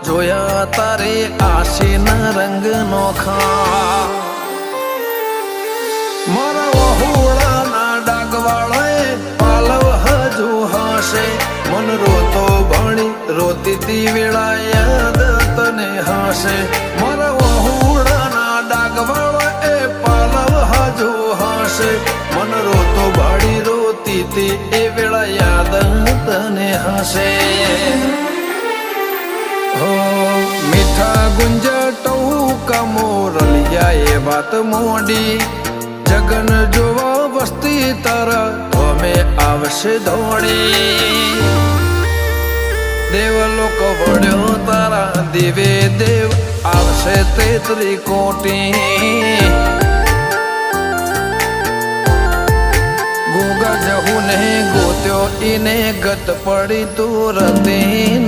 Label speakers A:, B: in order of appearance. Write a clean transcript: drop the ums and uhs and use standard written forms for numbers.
A: જોયા તારે આશીના રંગ નોખા મારા વહુડાના ડાગવાળાએ પાલવ હજુ હશે મન રોતો ભણી રોતી તી વેળા યાદ તને હશે મારા વહુડાના ડાગવાળાએ પાલવ હજુ હશે મન રોતો ભાડી રોતી તી એ વેળા યાદ તને હશે મીઠા ગુંજટવું કમોરલિયા એ વાત મોડી જગન જોવા વસ્તી તારા અમે આવશે દોડી દેવલોક વળ્યો તારા દેવે દેવ આવશે તેત્રી કોટી ગોગા જહુ ને ગોત્યો ઈને ગત પડી તું રતી